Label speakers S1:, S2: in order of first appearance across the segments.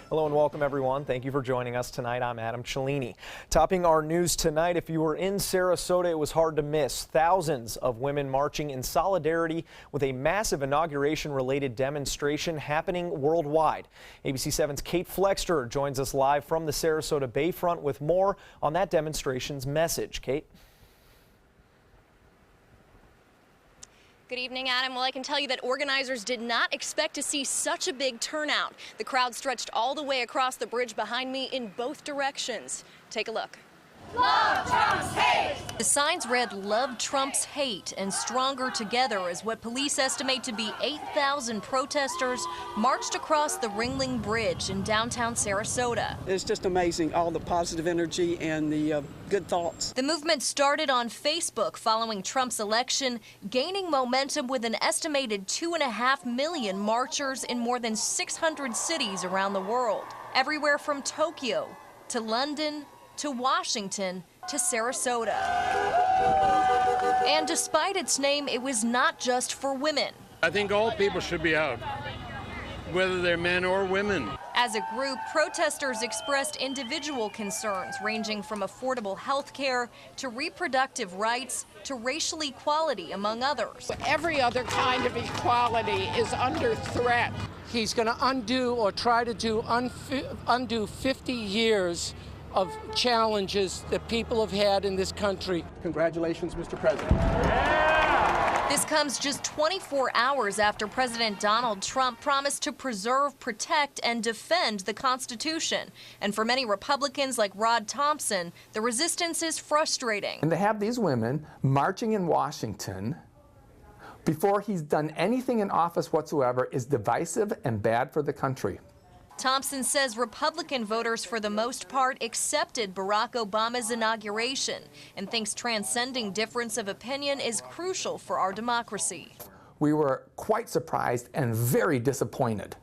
S1: Hello and welcome everyone. Thank you for joining us tonight. I'm Adam Cellini. Topping our news tonight, if you were in Sarasota, it was hard to miss. Thousands of women marching in solidarity with a massive inauguration-related demonstration happening worldwide. ABC 7's Kate Flexter joins us live from the Sarasota Bayfront with more on that demonstration's message. Kate?
S2: Good evening, Adam. Well, I can tell you that organizers did not expect to see such a big turnout. The crowd stretched all the way across the bridge behind me in both directions. Take a look. Love Trump's hate! The signs read "Love Trump's hate" and "Stronger Together" as what police estimate to be 8,000 protesters marched across the Ringling Bridge in downtown Sarasota.
S3: It's just amazing, all the positive energy and the good thoughts.
S2: The movement started on Facebook following Trump's election, gaining momentum with an estimated 2.5 million marchers in more than 600 cities around the world. Everywhere from Tokyo to London to Washington to Sarasota. And despite its name, it was not just for women.
S4: I think all people should be out, whether they're men or women.
S2: As a group, protesters expressed individual concerns ranging from affordable health care to reproductive rights to racial equality, among others.
S5: Every other kind of equality is under threat.
S6: He's going to undo or try to undo 50 years of challenges that people have had in this country.
S7: Congratulations, Mr. President.
S2: This comes just 24 hours after President Donald Trump promised to preserve, protect, and defend the Constitution. And for many Republicans like Rod Thompson, the resistance is frustrating.
S8: And to have these women marching in Washington before he's done anything in office whatsoever is divisive and bad for the country.
S2: Thompson says Republican voters, for the most part, accepted Barack Obama's inauguration and thinks transcending difference of opinion is crucial for our democracy.
S8: We were quite surprised and very disappointed.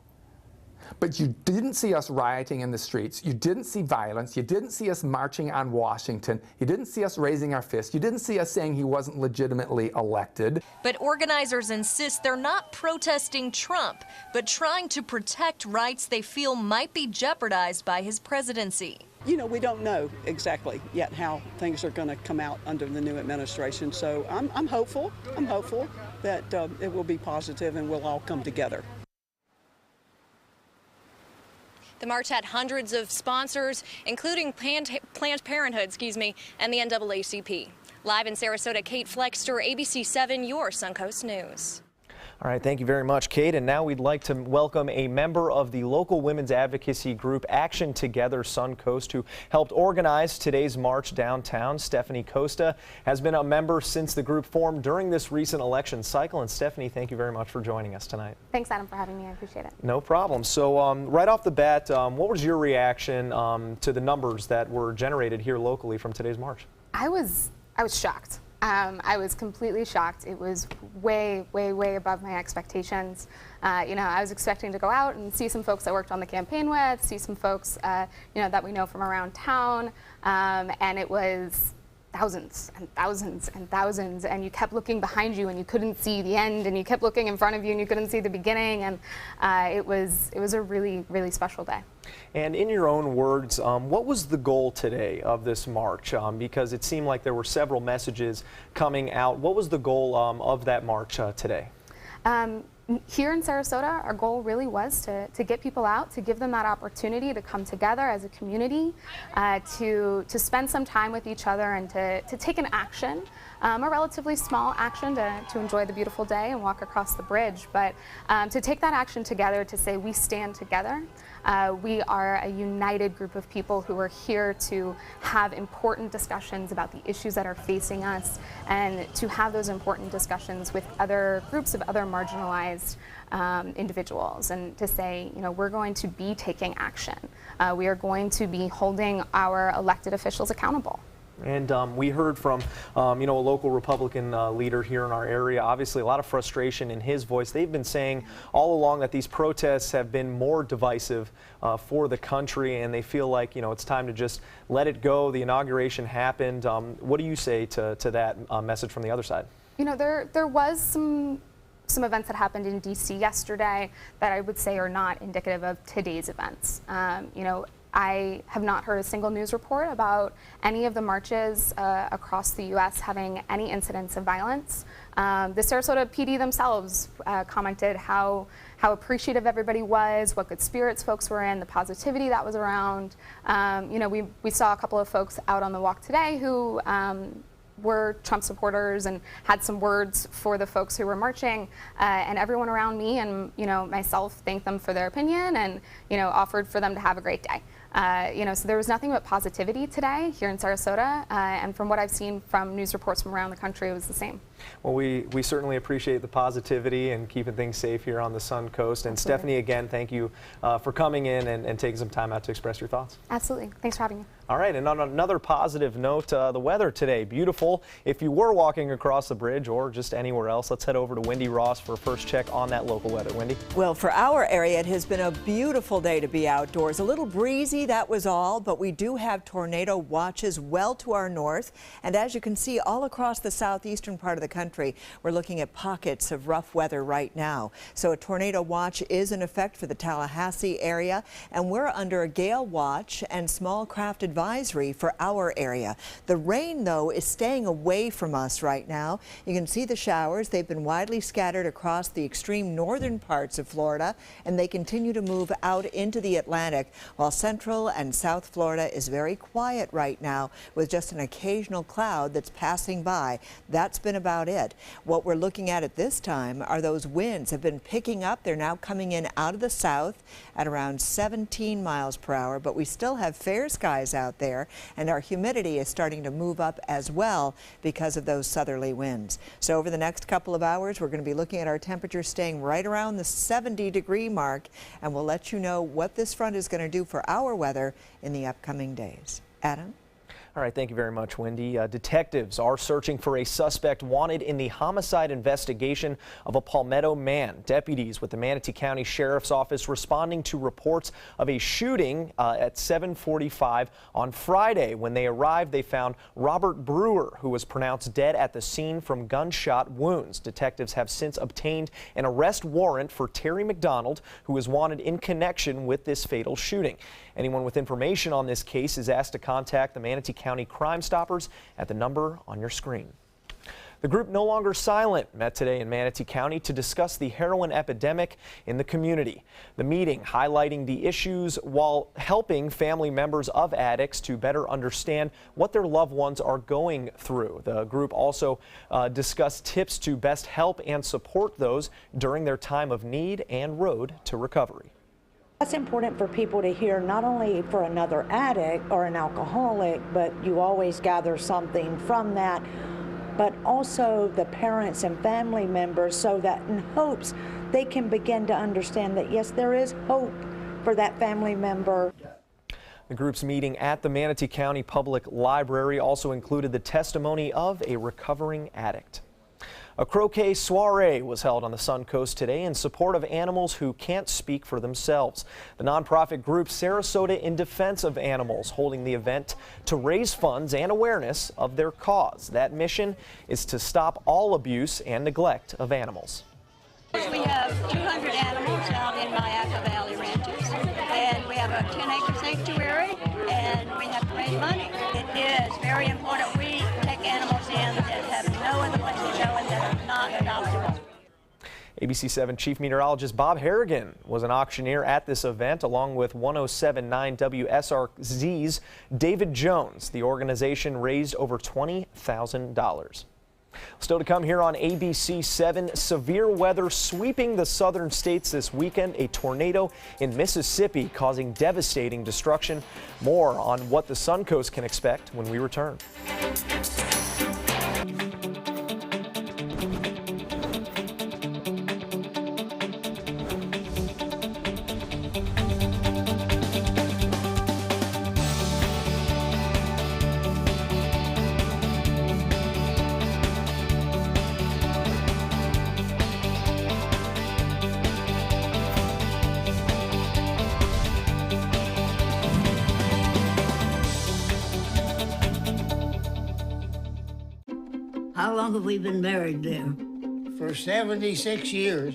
S8: But you didn't see us rioting in the streets. You didn't see violence. You didn't see us marching on Washington. You didn't see us raising our fists. You didn't see us saying he wasn't legitimately elected.
S2: But organizers insist they're not protesting Trump, but trying to protect rights they feel might be jeopardized by his presidency.
S3: You know, we don't know exactly yet how things are going to come out under the new administration, so I'm hopeful. I'm hopeful that it will be positive and we'll all come together.
S2: The march had hundreds of sponsors, including Planned Parenthood, and the NAACP. Live in Sarasota, Kate Flexter, ABC 7, your Suncoast News.
S1: All right, thank you very much, Kate. And now we'd like to welcome a member of the local women's advocacy group Action Together Suncoast, who helped organize today's march downtown. Stephanie Costa has been a member since the group formed during this recent election cycle. And Stephanie, thank you very much for joining us tonight.
S9: Thanks, Adam, for having me. I appreciate it.
S1: No problem. So right off the bat, what was your reaction to the numbers that were generated here locally from today's march?
S9: I was shocked. I was completely shocked. It was way, way, way above my expectations. You know, I was expecting to go out and see some folks I worked on the campaign with, see some folks, you know, that we know from around town, and it was thousands and thousands and thousands, and you kept looking behind you and you couldn't see the end, and you kept looking in front of you and you couldn't see the beginning, and it was a really, really special day.
S1: And in your own words, what was the goal today of this march? Because it seemed like there were several messages coming out. What was the goal of that march today?
S9: Here in Sarasota, our goal really was to get people out, to give them that opportunity to come together as a community, to spend some time with each other and to take an action, a relatively small action to enjoy the beautiful day and walk across the bridge, but to take that action together to say we stand together. We are a united group of people who are here to have important discussions about the issues that are facing us and to have those important discussions with other groups of other marginalized individuals, and to say, you know, we're going to be taking action. We are going to be holding our elected officials accountable.
S1: And we heard from, you know, a local Republican leader here in our area. Obviously, a lot of frustration in his voice. They've been saying all along that these protests have been more divisive for the country, and they feel like, you know, it's time to just let it go. The inauguration happened. What do you say to that message from the other side?
S9: You know, there was some some events that happened in DC yesterday that I would say are not indicative of today's events. I have not heard a single news report about any of the marches across the U.S. having any incidents of violence. The Sarasota PD themselves commented how appreciative everybody was, what good spirits folks were in, the positivity that was around. We saw a couple of folks out on the walk today who were Trump supporters and had some words for the folks who were marching, and everyone around me and myself thanked them for their opinion and offered for them to have a great day. So there was nothing but positivity today here in Sarasota, and from what I've seen from news reports from around the country, it was the same.
S1: Well, we certainly appreciate the positivity and keeping things safe here on the Sun Coast. And
S9: Absolutely.
S1: Stephanie, again, thank you for coming in and taking some time out to express your thoughts.
S9: Absolutely. Thanks for having me.
S1: All right, and on another positive note, the weather today, beautiful. If you were walking across the bridge or just anywhere else, let's head over to Wendy Ross for a first check on that local weather. Wendy?
S10: Well, for our area, it has been a beautiful day to be outdoors. A little breezy, that was all, but we do have tornado watches well to our north. And as you can see, all across the southeastern part of the country, we're looking at pockets of rough weather right now. So a tornado watch is in effect for the Tallahassee area, and we're under a gale watch and small craft advisory for our area. The rain, though, is staying away from us right now. You can see the showers. They've been widely scattered across the extreme northern parts of Florida, and they continue to move out into the Atlantic, while central and south Florida is very quiet right now with just an occasional cloud that's passing by. That's been about it. What we're looking at this time are those winds have been picking up. They're now coming in out of the south at around 17 miles per hour, but we still have fair skies out there, and our humidity is starting to move up as well because of those southerly winds. So over the next couple of hours, we're going to be looking at our temperatures staying right around the 70-degree mark, and we'll let you know what this front is going to do for our weather in the upcoming days. Adam?
S1: All right, thank you very much, Wendy. Detectives are searching for a suspect wanted in the homicide investigation of a Palmetto man. Deputies with the Manatee County Sheriff's Office responding to reports of a shooting at 7:45 on Friday. When they arrived, they found Robert Brewer, who was pronounced dead at the scene from gunshot wounds. Detectives have since obtained an arrest warrant for Terry McDonald, who is wanted in connection with this fatal shooting. Anyone with information on this case is asked to contact the Manatee County Crime Stoppers at the number on your screen. The group No Longer Silent met today in Manatee County to discuss the heroin epidemic in the community. The meeting highlighting the issues while helping family members of addicts to better understand what their loved ones are going through. The group also discussed tips to best help and support those during their time of need and road to recovery.
S11: That's important for people to hear, not only for another addict or an alcoholic, but you always gather something from that, but also the parents and family members, so that in hopes they can begin to understand that, yes, there is hope for that family member.
S1: The group's meeting at the Manatee County Public Library also included the testimony of a recovering addict. A croquet soiree was held on the Sun Coast today in support of animals who can't speak for themselves. The nonprofit group Sarasota in Defense of Animals holding the event to raise funds and awareness of their cause. That mission is to stop all abuse and neglect of animals.
S12: We have 200 animals out in Mayaca Valley Ranches, and we have a 10-acre sanctuary, and we have to raise money. It is very important we take animals in that have no other place to go and that are not adoptable.
S1: ABC 7 Chief Meteorologist Bob Harrigan was an auctioneer at this event, along with 107.9 WSRZ's David Jones. The organization raised over $20,000. Still to come here on ABC 7, severe weather sweeping the southern states this weekend. A tornado in Mississippi causing devastating destruction. More on what the Sun Coast can expect when we return.
S13: How long have we been married, dear? for 76 years.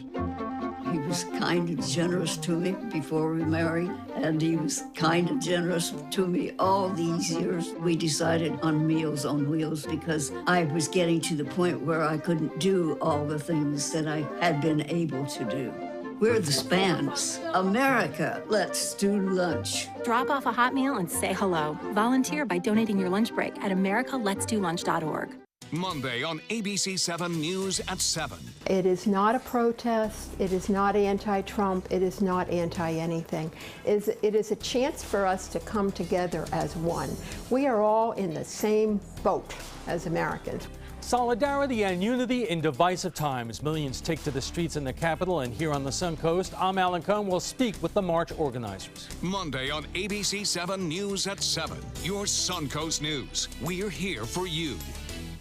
S14: He was kind and generous to me before we married, and he was kind and generous to me all these years. We decided on Meals on Wheels because I was getting to the point where I couldn't do all the things that I had been able to do. We're the Spans. America, let's do lunch.
S15: Drop off a hot meal and say hello. Volunteer by donating your lunch break at americaletsdolunch.org.
S16: Monday on ABC 7 News at 7.
S17: It is not a protest. It is not anti-Trump. It is not anti-anything. It is a chance for us to come together as one. We are all in the same boat as Americans.
S18: Solidarity and unity in divisive times. Millions take to the streets in the capital and here on the Suncoast. I'm Alan Cohn. We'll speak with the march organizers.
S16: Monday on ABC 7 News at 7. Your Suncoast News. We're here for you.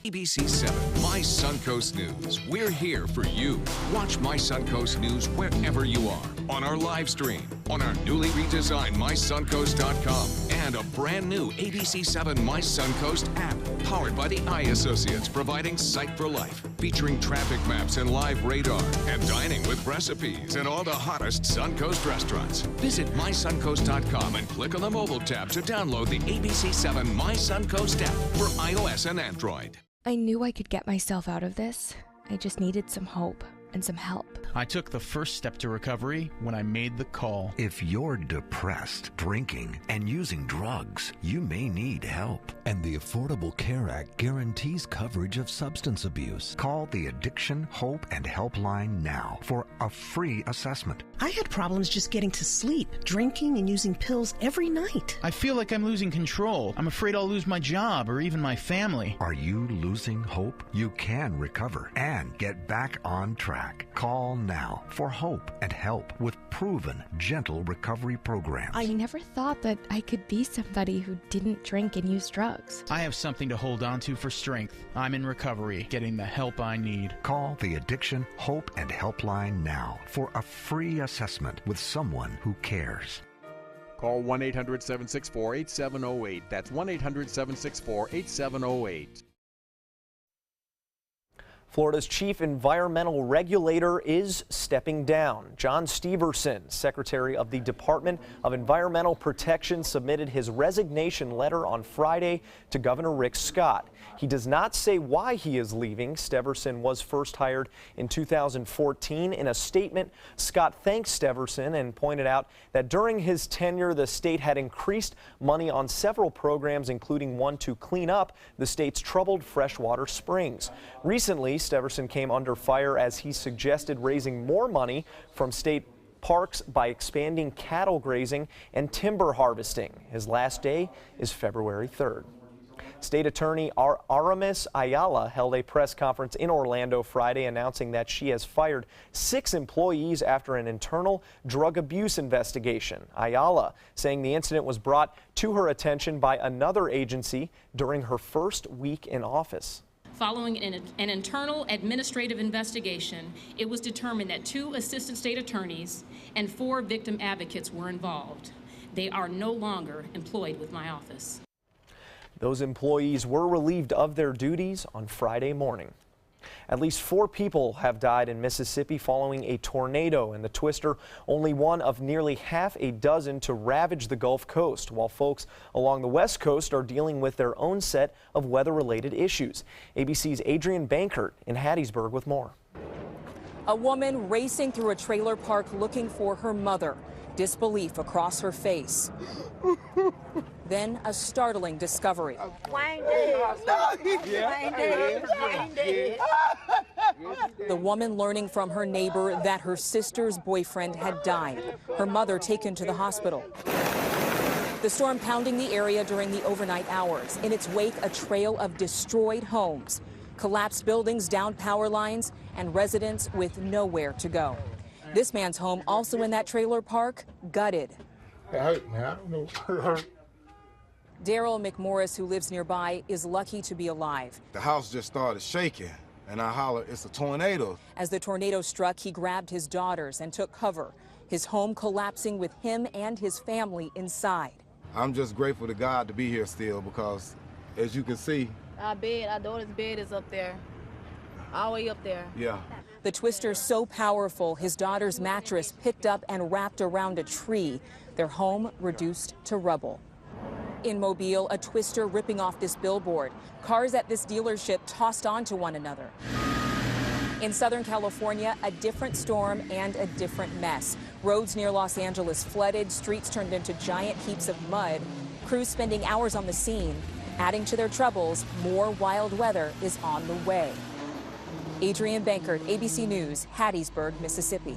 S16: ABC 7, My Suncoast News. We're here for you. Watch My Suncoast News wherever you are. On our live stream, on our newly redesigned MySuncoast.com, and a brand new ABC 7 My Suncoast app, powered by the Eye Associates, providing Sight for Life, featuring traffic maps and live radar, and dining with recipes and all the hottest Suncoast restaurants. Visit MySuncoast.com and click on the mobile tab to download the ABC 7 My Suncoast app for iOS and Android.
S19: I knew I could get myself out of this. I just needed some hope and some help.
S20: I took the first step to recovery when I made the call.
S21: If you're depressed, drinking, and using drugs, you may need help. And the Affordable Care Act guarantees coverage of substance abuse. Call the Addiction, Hope, and Helpline now for a free assessment.
S22: I had problems just getting to sleep, drinking and using pills every night.
S20: I feel like I'm losing control. I'm afraid I'll lose my job or even my family.
S21: Are you losing hope? You can recover and get back on track. Call now for hope and help with proven, gentle recovery programs.
S19: I never thought that I could be somebody who didn't drink and use drugs.
S20: I have something to hold on to for strength. I'm in recovery, getting the help I need.
S21: Call the Addiction, Hope, and Helpline now for a free assessment with someone who cares.
S7: Call 1-800-764-8708. That's 1-800-764-8708.
S1: Florida's chief environmental regulator is stepping down. John Steverson, Secretary of the Department of Environmental Protection, submitted his resignation letter on Friday to Governor Rick Scott. He does not say why he is leaving. Steverson was first hired in 2014. In a statement, Scott thanked Steverson and pointed out that during his tenure, the state had increased money on several programs, including one to clean up the state's troubled freshwater springs. Recently, Steverson came under fire as he suggested raising more money from state parks by expanding cattle grazing and timber harvesting. His last day is February 3rd. State Attorney Aramis Ayala held a press conference in Orlando Friday announcing that she has fired 6 employees after an internal drug abuse investigation. Ayala saying the incident was brought to her attention by another agency during her first week in office.
S23: Following an internal administrative investigation, it was determined that 2 assistant state attorneys and 4 victim advocates were involved. They are no longer employed with my office.
S1: Those employees were relieved of their duties on Friday morning. At least 4 people have died in Mississippi following a tornado in the twister, only one of nearly half a dozen to ravage the Gulf Coast, while folks along the West Coast are dealing with their own set of weather-related issues. ABC's Adrienne Bankert in Hattiesburg with more.
S24: A woman racing through a trailer park looking for her mother, disbelief across her face. Then a startling discovery. The woman learning from her neighbor that her sister's boyfriend had died, her mother taken to the hospital. The storm pounding the area during the overnight hours. In its wake, a trail of destroyed homes, collapsed buildings, downed power lines, and residents with nowhere to go. This man's home, also in that trailer park, gutted.
S25: It hurt, man. I don't know. It hurt.
S24: Daryl McMorris, who lives nearby, is lucky to be alive.
S26: The house just started shaking, and I hollered, "It's a tornado."
S24: As the tornado struck, he grabbed his daughters and took cover, his home collapsing with him and his family inside.
S26: I'm just grateful to God to be here still because, as you can see,
S27: our daughter's bed is up there, all the way up there.
S26: Yeah.
S24: The twister so powerful, his daughter's mattress picked up and wrapped around a tree. Their home reduced to rubble. In Mobile, a twister ripping off this billboard. Cars at this dealership tossed onto one another. In Southern California, a different storm and a different mess. Roads near Los Angeles flooded, streets turned into giant heaps of mud. Crews spending hours on the scene. Adding to their troubles, more wild weather is on the way. Adrienne Bankert, ABC News, Hattiesburg, Mississippi.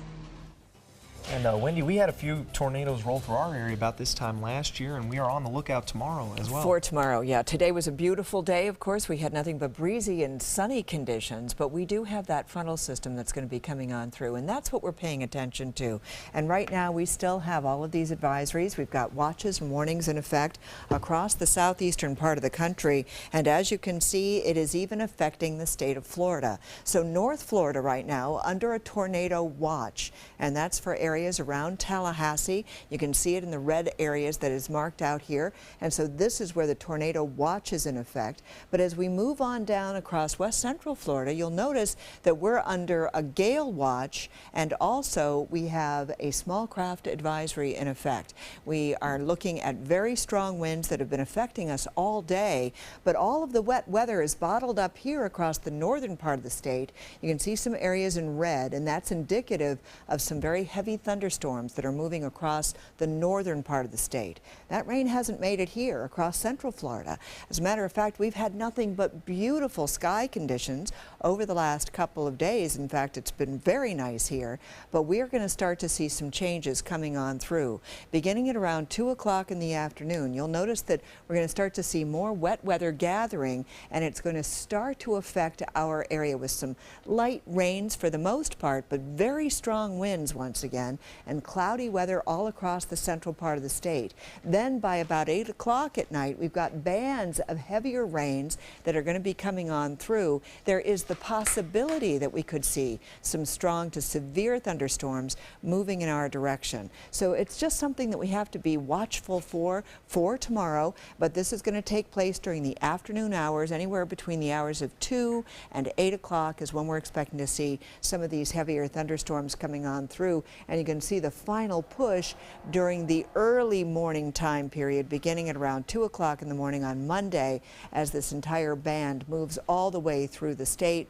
S1: And Wendy, we had a few tornadoes roll through our area about this time last year, and we are on the lookout tomorrow as well.
S10: For tomorrow, yeah. Today was a beautiful day. Of course, we had nothing but breezy and sunny conditions, but we do have that frontal system that's going to be coming on through, and that's what we're paying attention to. And right now, we still have all of these advisories. We've got watches and warnings in effect across the southeastern part of the country, and as you can see, it is even affecting the state of Florida. So North Florida right now under a tornado watch, and that's for areas around Tallahassee. You can see it in the red areas that is marked out here. And so this is where the tornado watch is in effect. But as we move on down across west central Florida, you'll notice that we're under a gale watch, and also we have a small craft advisory in effect. We are looking at very strong winds that have been affecting us all day, but all of the wet weather is bottled up here across the northern part of the state. You can see some areas in red, and that's indicative of some very heavy thunderstorms that are moving across the northern part of the state. That rain hasn't made it here across central Florida. As a matter of fact, we've had nothing but beautiful sky conditions over the last couple of days. In fact, it's been very nice here, but we're going to start to see some changes coming on through. Beginning at around 2 o'clock in the afternoon, you'll notice that we're going to start to see more wet weather gathering, and it's going to start to affect our area with some light rains for the most part, but very strong winds once again, and cloudy weather all across the central part of the state. Then by about 8 o'clock at night, we've got bands of heavier rains that are going to be coming on through. There is the possibility that we could see some strong to severe thunderstorms moving in our direction. So it's just something that we have to be watchful for tomorrow, but this is going to take place during the afternoon hours. Anywhere between the hours of 2 and 8 o'clock is when we're expecting to see some of these heavier thunderstorms coming on through, and you can see the final push during the early morning time period beginning at around 2 o'clock in the morning on Monday as this entire band moves all the way through the state.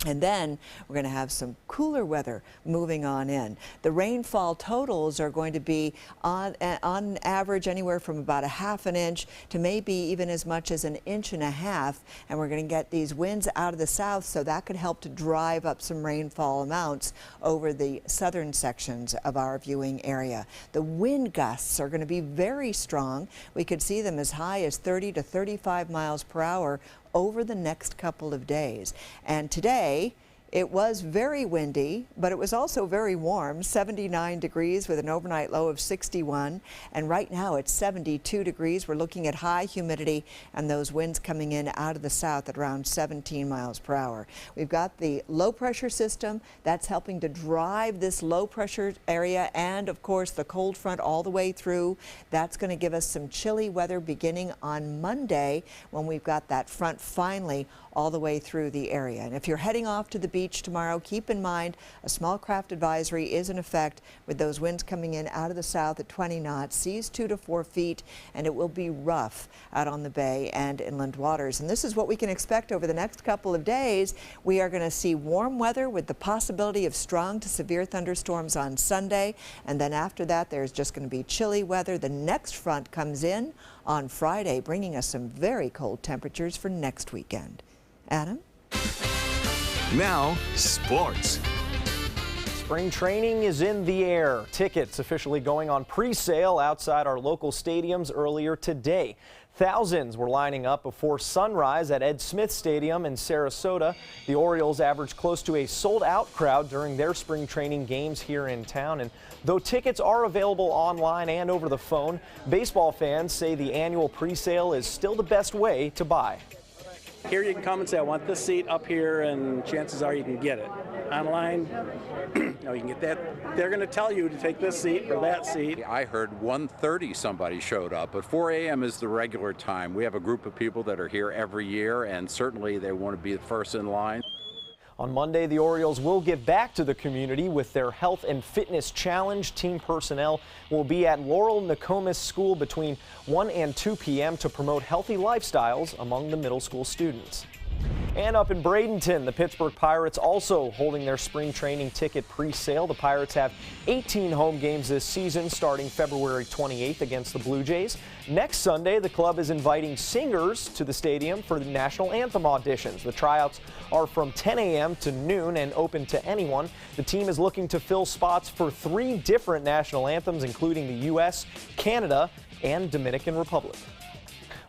S10: And then we're going to have some cooler weather moving on in. The rainfall totals are going to be on average anywhere from about 1/2 inch to maybe even as much as 1.5 inches. And we're going to get these winds out of the south, so that could help to drive up some rainfall amounts over the southern sections of our viewing area. The wind gusts are going to be very strong. We could see them as high as 30 to 35 miles per hour over the next couple of days. And today, it was very windy, but it was also very warm, 79 degrees with an overnight low of 61. And right now it's 72 degrees. We're looking at high humidity and those winds coming in out of the south at around 17 miles per hour. We've got the low pressure system that's helping to drive this low pressure area, and of course the cold front all the way through. That's going to give us some chilly weather beginning on Monday when we've got that front finally all the way through the area. And if you're heading off to the beach tomorrow, keep in mind a small craft advisory is in effect with those winds coming in out of the south at 20 knots, seas 2 to 4 feet, and it will be rough out on the bay and inland waters. And this is what we can expect over the next couple of days. We are going to see warm weather with the possibility of strong to severe thunderstorms on Sunday, and then after that there's just going to be chilly weather. The next front comes in on Friday, bringing us some very cold temperatures for next weekend. Adam?
S16: Now, sports.
S1: Spring training is in the air. Tickets officially going on pre-sale outside our local stadiums earlier today. Thousands were lining up before sunrise at Ed Smith Stadium in Sarasota. The Orioles averaged close to a sold-out crowd during their spring training games here in town. And though tickets are available online and over the phone, baseball fans say the annual pre-sale is still the best way to buy.
S7: Here you can come and say, I want this seat up here, and chances are you can get it. Online, no, you can get that. They're going to tell you to take this seat or that seat.
S2: I heard 1:30 somebody showed up, but 4 a.m. is the regular time. We have a group of people that are here every year, and certainly they want to be the first in line.
S1: On Monday, the Orioles will give back to the community with their Health and Fitness Challenge. Team personnel will be at Laurel Nokomis School between 1 and 2 p.m. to promote healthy lifestyles among the middle school students. And up in Bradenton, the Pittsburgh Pirates also holding their spring training ticket pre-sale. The Pirates have 18 home games this season, starting February 28th against the Blue Jays. Next Sunday, the club is inviting singers to the stadium for the national anthem auditions. The tryouts are from 10 a.m. to noon and open to anyone. The team is looking to fill spots for 3 different national anthems, including the U.S., Canada, and Dominican Republic.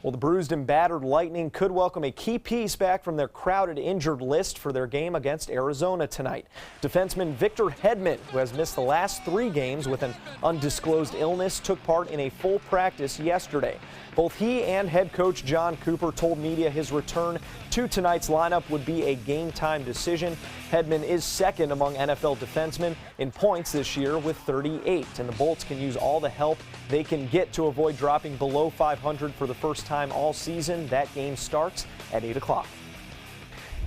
S1: Well, the bruised and battered Lightning could welcome a key piece back from their crowded injured list for their game against Arizona tonight. Defenseman Victor Hedman, who has missed the last 3 games with an undisclosed illness, took part in a full practice yesterday. Both he and head coach John Cooper told media his return to tonight's lineup would be a game-time decision. Hedman is second among NFL defensemen in points this year with 38, and the Bolts can use all the help they can get to avoid dropping below 500 for the first time all season. That game starts at 8 o'clock.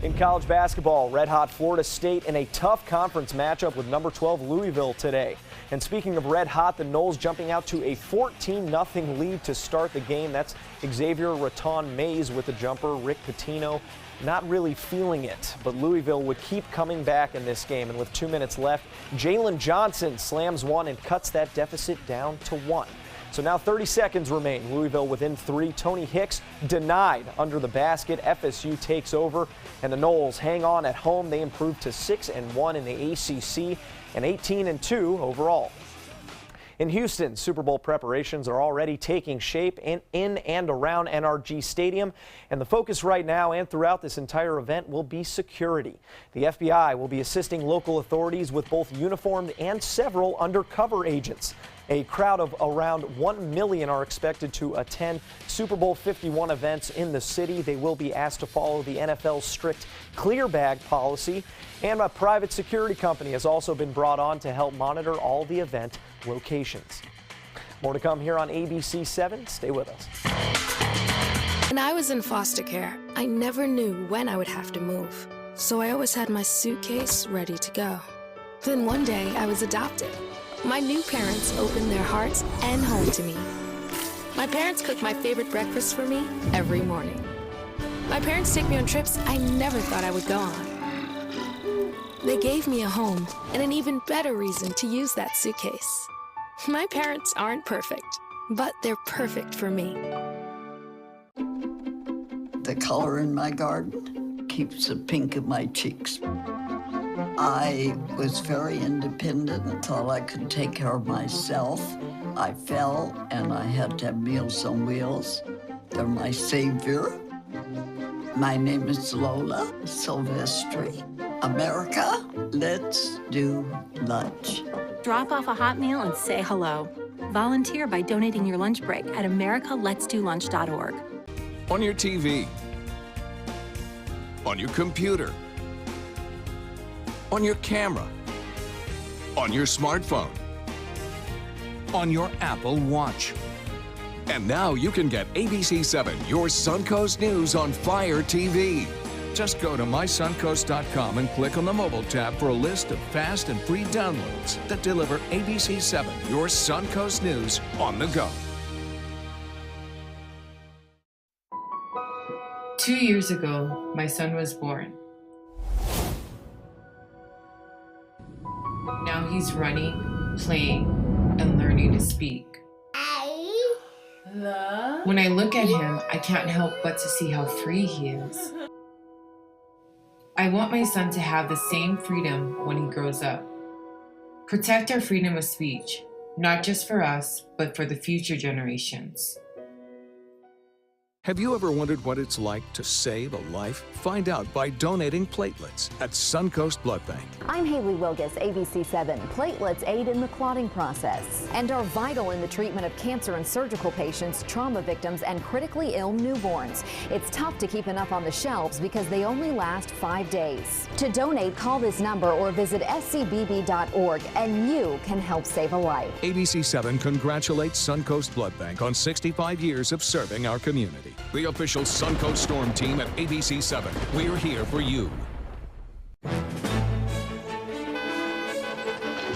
S1: In college basketball, red-hot Florida State in a tough conference matchup with number 12 Louisville today. And speaking of red-hot, the Noles jumping out to a 14-0 lead to start the game. That's Xavier Raton-Mays with the jumper. Rick Pitino not really feeling it, but Louisville would keep coming back in this game. And with 2 minutes left, Jalen Johnson slams one and cuts that deficit down to 1. So now 30 seconds remain. Louisville within 3. Tony Hicks denied under the basket. FSU takes over, and the Noles hang on at home. They improve to 6-1 in the ACC and 18-2 overall. In Houston, Super Bowl preparations are already taking shape in and around NRG Stadium, and the focus right now and throughout this entire event will be security. The FBI will be assisting local authorities with both uniformed and several undercover agents. A crowd of around 1 million are expected to attend Super Bowl 51 events in the city. They will be asked to follow the NFL's strict clear bag policy, and a private security company has also been brought on to help monitor all the event locations. More to come here on ABC 7. Stay with us.
S3: When I was in foster care, I never knew when I would have to move, so I always had my suitcase ready to go. Then one day I was adopted. My new parents opened their hearts and home to me. My parents cook my favorite breakfast for me every morning. My parents take me on trips I never thought I would go on. They gave me a home and an even better reason to use that suitcase. My parents aren't perfect, but they're perfect for me.
S14: The color in my garden keeps the pink in my cheeks. I was very independent and thought I could take care of myself. I fell and I had to have Meals on Wheels. They're my savior. My name is Lola Silvestri. America, let's do lunch.
S15: Drop off a hot meal and say hello. Volunteer by donating your lunch break at americaletsdolunch.org.
S16: On your TV, on your computer, on your camera, on your smartphone, on your Apple Watch. And now you can get ABC7, your Suncoast News on Fire TV. Just go to mysuncoast.com and click on the mobile tab for a list of fast and free downloads that deliver ABC7, your Suncoast News on the go.
S4: 2 years ago, my son was born. Now he's running, playing, and learning to speak. When I look at him, I can't help but to see how free he is. I want my son to have the same freedom when he grows up. Protect our freedom of speech, not just for us, but for the future generations.
S16: Have you ever wondered what it's like to save a life? Find out by donating platelets at Suncoast Blood Bank.
S5: I'm Haley Wilgus, ABC7. Platelets aid in the clotting process and are vital in the treatment of cancer and surgical patients, trauma victims, and critically ill newborns. It's tough to keep enough on the shelves because they only last 5 days. To donate, call this number or visit scbb.org and you can help save a life.
S16: ABC7 congratulates Suncoast Blood Bank on 65 years of serving our community. The official Suncoast Storm team at ABC7. We're here for you.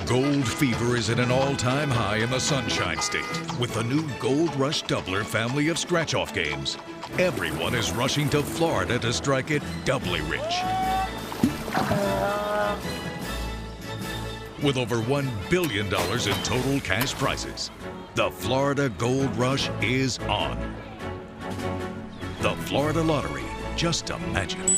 S16: Gold fever is at an all-time high in the Sunshine State with the new Gold Rush Doubler family of scratch-off games. Everyone is rushing to Florida to strike it doubly rich. With over $1 billion in total cash prizes, the Florida Gold Rush is on. The Florida Lottery. Just imagine.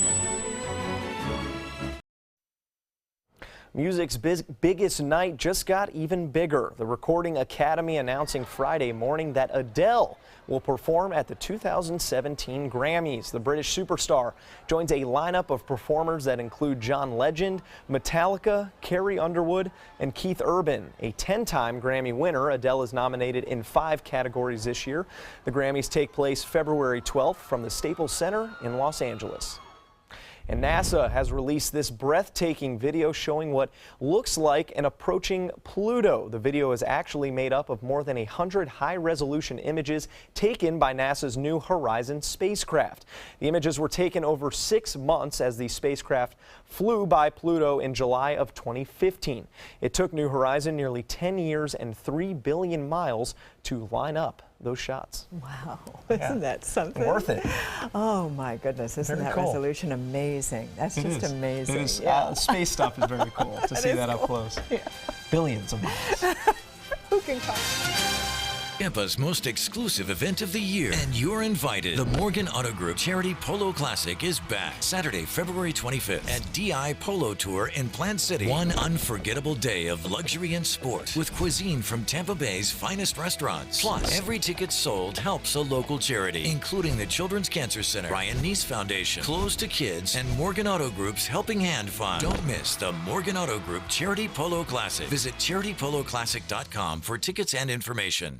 S1: Music's biggest night just got even bigger. The Recording Academy announcing Friday morning that Adele will perform at the 2017 Grammys. The British superstar joins a lineup of performers that include John Legend, Metallica, Carrie Underwood, and Keith Urban. A 10-time Grammy winner, Adele is nominated in 5 categories this year. The Grammys take place February 12th from the Staples Center in Los Angeles. And NASA has released this breathtaking video showing what looks like an approaching Pluto. The video is actually made up of more than 100 high-resolution images taken by NASA's New Horizons spacecraft. The images were taken over 6 months as the spacecraft flew by Pluto in July of 2015. It took New Horizons nearly 10 years and 3 billion miles to line up those shots.
S10: Wow, isn't that something?
S1: Worth it.
S10: Oh my goodness, isn't
S1: Very
S10: that
S1: cool.
S10: resolution amazing? That's
S1: It
S10: just
S1: is.
S10: amazing.
S1: It is.
S10: Yeah.
S1: Space stuff is very cool to see
S10: is
S1: that up
S10: cool.
S1: close.
S10: Yeah.
S1: Billions of miles.
S10: Who can call?
S6: Tampa's most exclusive event of the year, and you're invited. The Morgan Auto Group Charity Polo Classic is back Saturday, February 25th at DI Polo Tour in Plant City. One unforgettable day of luxury and sport with cuisine from Tampa Bay's finest restaurants. Plus, every ticket sold helps a local charity, including the Children's Cancer Center, Brian Neese Foundation, Close to Kids, and Morgan Auto Group's Helping Hand Fund. Don't miss the Morgan Auto Group Charity Polo Classic. Visit charitypoloclassic.com for tickets and information.